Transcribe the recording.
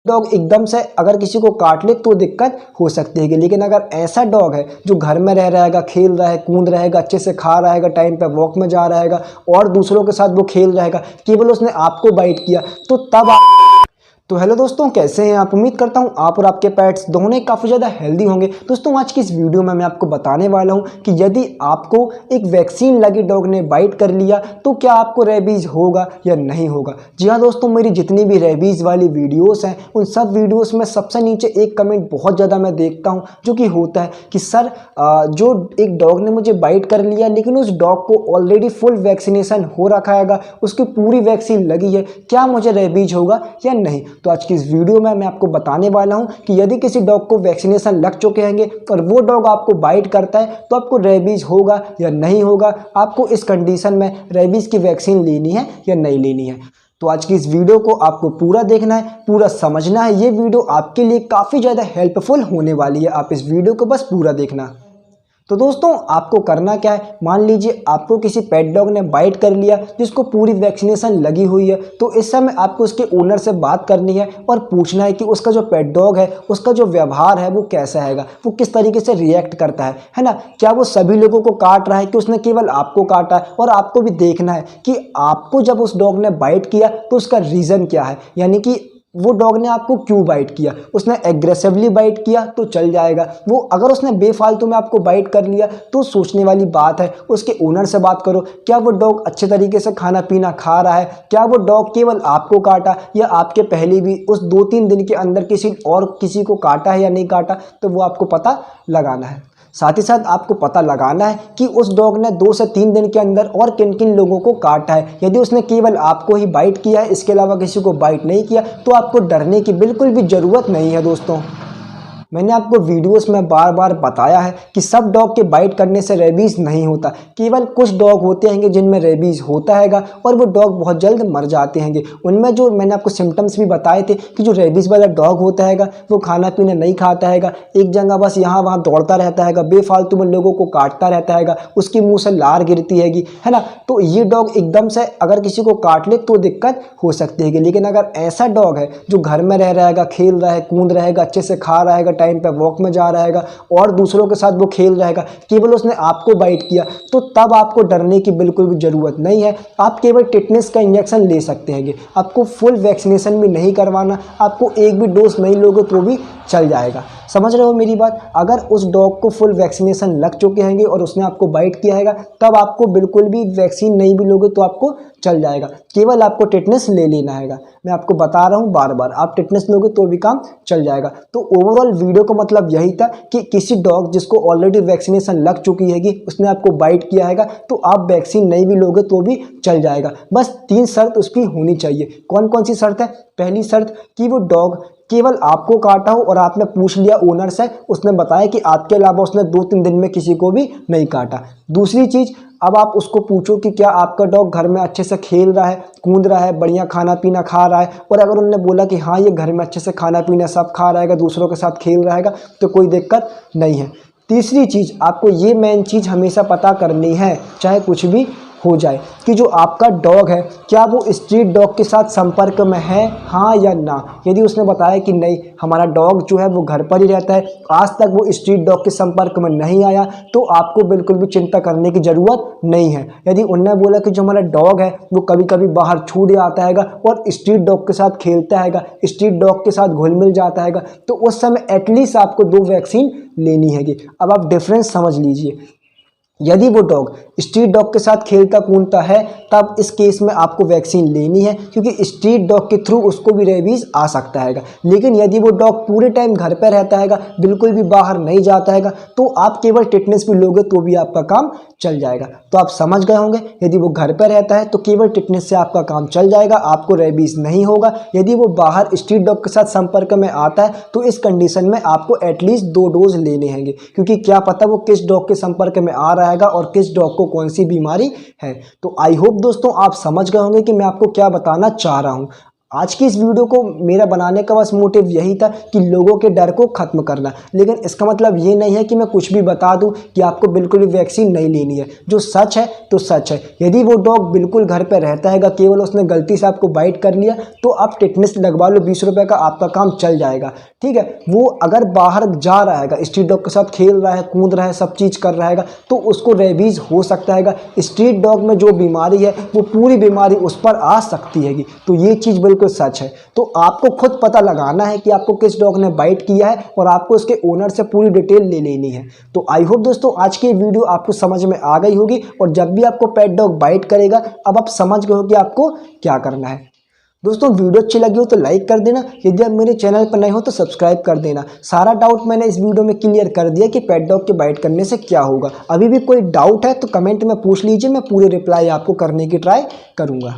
Dog एकदम से अगर किसी को काट ले तो दिक्कत हो सकती है, लेकिन अगर ऐसा डॉग है जो घर में रह रहेगा, खेल रहा है, कूद रहेगा, अच्छे से खा रहेगा, टाइम पे वॉक में जा रहेगा और दूसरों के साथ वो खेल रहेगा, केवल उसने आपको बाइट किया तो तब आप। तो हेलो दोस्तों, कैसे हैं आप? उम्मीद करता हूं आप और आपके पेट्स दोनों ही काफ़ी ज़्यादा हेल्दी होंगे। दोस्तों आज की इस वीडियो में मैं आपको बताने वाला हूं कि यदि आपको एक वैक्सीन लगी डॉग ने बाइट कर लिया तो क्या आपको रेबीज़ होगा या नहीं होगा। जी हाँ दोस्तों, मेरी जितनी भी रेबीज़ वाली वीडियोस हैं उन सब वीडियोस में सबसे नीचे एक कमेंट बहुत ज़्यादा मैं देखता हूँ, जो कि होता है कि सर जो एक डॉग ने मुझे बाइट कर लिया लेकिन उस डॉग को ऑलरेडी फुल वैक्सीनेशन हो रखा है, उसकी पूरी वैक्सीन लगी है, क्या मुझे रेबीज़ होगा या नहीं। तो आज की इस वीडियो में मैं आपको बताने वाला हूं कि यदि किसी डॉग को वैक्सीनेशन लग चुके हैं और वो डॉग आपको बाइट करता है तो आपको रेबीज़ होगा या नहीं होगा, आपको इस कंडीशन में रेबीज़ की वैक्सीन लेनी है या नहीं लेनी है। तो आज की इस वीडियो को आपको पूरा देखना है, पूरा समझना है। ये वीडियो आपके लिए काफ़ी ज़्यादा हेल्पफुल होने वाली है, आप इस वीडियो को बस पूरा देखना। तो दोस्तों आपको करना क्या है, मान लीजिए आपको किसी पेट डॉग ने बाइट कर लिया जिसको पूरी वैक्सीनेशन लगी हुई है, तो इस समय आपको उसके ओनर से बात करनी है और पूछना है कि उसका जो पेट डॉग है उसका जो व्यवहार है वो कैसा है, वो किस तरीके से रिएक्ट करता है ना। क्या वो सभी लोगों को काट रहा है कि उसने केवल आपको काटा है। और आपको भी देखना है कि आपको जब उस डॉग ने बाइट किया तो उसका रीज़न क्या है, यानी कि वो डॉग ने आपको क्यों बाइट किया। उसने एग्रेसिवली बाइट किया तो चल जाएगा, वो अगर उसने बेफालतू में आपको बाइट कर लिया तो सोचने वाली बात है। उसके ओनर से बात करो, क्या वो डॉग अच्छे तरीके से खाना पीना खा रहा है, क्या वो डॉग केवल आपको काटा या आपके पहले भी उस 2-3 दिन के अंदर किसी को काटा है या नहीं काटा, तो वो आपको पता लगाना है। साथ ही साथ आपको पता लगाना है कि उस डॉग ने 2 से 3 दिन के अंदर और किन किन लोगों को काटा है। यदि उसने केवल आपको ही बाइट किया है, इसके अलावा किसी को बाइट नहीं किया, तो आपको डरने की बिल्कुल भी ज़रूरत नहीं है। दोस्तों मैंने आपको वीडियोस में बार बार बताया है कि सब डॉग के बाइट करने से रेबीज़ नहीं होता, केवल कुछ डॉग होते हैं जिनमें रेबीज़ होता है और वो डॉग बहुत जल्द मर जाते हैं। उनमें जो मैंने आपको सिम्टम्स भी बताए थे कि जो रेबीज़ वाला डॉग होता है वो खाना पीना नहीं खाता है, एक जगह बस यहाँ वहाँ दौड़ता रहता है, बेफालतू में लोगों को काटता रहता है, उसकी मुँह से लार गिरती है ना। तो ये डॉग एकदम से अगर किसी को काट ले तो दिक्कत हो सकती है, लेकिन अगर ऐसा डॉग है जो घर में रह रहेगा, खेल रहा है, कूद रहेगा, अच्छे से खा रहेगा, टाइम पे वॉक में जा रहेगा और दूसरों के साथ वो खेल रहेगा, केवल उसने आपको बाइट किया, तो तब आपको डरने की बिल्कुल भी जरूरत नहीं है। आप केवल टिटनेस का इंजेक्शन ले सकते हैं, आपको फुल वैक्सीनेशन भी नहीं करवाना, आपको एक भी डोज नहीं लोगे तो भी चल जाएगा। समझ रहे हो मेरी बात। अगर उस डॉग को फुल वैक्सीनेशन लग चुके हैं और उसने आपको बाइट किया है तब आपको बिल्कुल भी वैक्सीन नहीं भी लोगे तो आपको चल जाएगा, केवल आपको टिटनेस ले लेना है। मैं आपको बता रहा हूँ बार बार, आप टिटनेस लोगे तो भी काम चल जाएगा। तो ओवरऑल वीडियो का मतलब यही था कि किसी डॉग जिसको ऑलरेडी वैक्सीनेशन लग चुकी है उसने आपको बाइट किया है तो आप वैक्सीन नहीं भी लोगे तो भी चल जाएगा। बस 3 शर्त उसकी होनी चाहिए। कौन कौन सी शर्त है? पहली शर्त कि वो डॉग केवल आपको काटा हो और आपने पूछ लिया ओनर से, उसने बताया कि आपके अलावा उसने 2-3 दिन में किसी को भी नहीं काटा। दूसरी चीज़, अब आप उसको पूछो कि क्या आपका डॉग घर में अच्छे से खेल रहा है, कूद रहा है, बढ़िया खाना पीना खा रहा है, और अगर उन्होंने बोला कि हाँ ये घर में अच्छे से खाना पीना सब खा रहा है, दूसरों के साथ खेल रहा है, तो कोई दिक्कत नहीं है। तीसरी चीज़, आपको ये मेन चीज़ हमेशा पता करनी है चाहे कुछ भी हो जाए कि जो आपका डॉग है क्या वो स्ट्रीट डॉग के साथ संपर्क में है, हाँ या ना। यदि उसने बताया कि नहीं हमारा डॉग जो है वो घर पर ही रहता है, आज तक वो स्ट्रीट डॉग के संपर्क में नहीं आया, तो आपको बिल्कुल भी चिंता करने की ज़रूरत नहीं है। यदि उन्होंने बोला कि जो हमारा डॉग है वो कभी कभी बाहर छूट जाता है और स्ट्रीट डॉग के साथ खेलता है, स्ट्रीट डॉग के साथ घुल मिल जाता है, तो उस समय एटलीस्ट आपको 2 वैक्सीन लेनी है। अब आप डिफरेंस समझ लीजिए। यदि वो डॉग स्ट्रीट डॉग के साथ खेलता कूदता है तब इस केस में आपको वैक्सीन लेनी है, क्योंकि स्ट्रीट डॉग के थ्रू उसको भी रेबीज़ आ सकता है। लेकिन यदि वो डॉग पूरे टाइम घर पर रहता है, बिल्कुल भी बाहर नहीं जाता है, तो आप केवल टिटनेस भी लोगे तो भी आपका काम चल जाएगा। तो आप समझ गए होंगे, यदि वो घर पर रहता है तो केवल टिटनेस से आपका काम चल जाएगा, आपको रेबीज़ नहीं होगा। यदि वो बाहर स्ट्रीट डॉग के साथ संपर्क में आता है तो इस कंडीशन में आपको एटलीस्ट 2 डोज लेने हैं, क्योंकि क्या पता वो किस डॉग के संपर्क में आ रहा है और किस डॉग को कौन सी बीमारी है। तो आई होप दोस्तों आप समझ गए होंगे कि मैं आपको क्या बताना चाह रहा हूं। आज की इस वीडियो को मेरा बनाने का बस मोटिव यही था कि लोगों के डर को ख़त्म करना। लेकिन इसका मतलब ये नहीं है कि मैं कुछ भी बता दूं कि आपको बिल्कुल भी वैक्सीन नहीं लेनी है। जो सच है तो सच है। यदि वो डॉग बिल्कुल घर पे रहता है, केवल उसने गलती से आपको बाइट कर लिया, तो आप टेटनस लगवा लो, 20 रुपये का आपका काम चल जाएगा। ठीक है। वो अगर बाहर जा रहा है, स्ट्रीट डॉग के साथ खेल रहा है, कूद रहा है, सब चीज़ कर रहा है, तो उसको रेबीज़ हो सकता है। स्ट्रीट डॉग में जो बीमारी है वो पूरी बीमारी उस पर आ सकती है। तो ये चीज़ बिल्कुल सच है। तो आपको खुद पता लगाना है कि आपको किस डॉग ने बाइट किया है और आपको उसके ओनर से पूरी डिटेल ले लेनी है। तो आई होप दोस्तों आज की वीडियो आपको समझ में आ गई होगी, और जब भी आपको पेट डॉग बाइट करेगा अब आप समझ गए हो कि आपको क्या करना है। दोस्तों वीडियो अच्छी लगी हो तो लाइक कर देना, यदि आप मेरे चैनल पर नए हो तो सब्सक्राइब कर देना। सारा डाउट मैंने इस वीडियो में क्लियर कर दिया कि पेट डॉग के बाइट करने से क्या होगा। अभी भी कोई डाउट है तो कमेंट में पूछ लीजिए, मैं पूरे रिप्लाई आपको करने की ट्राई करूँगा।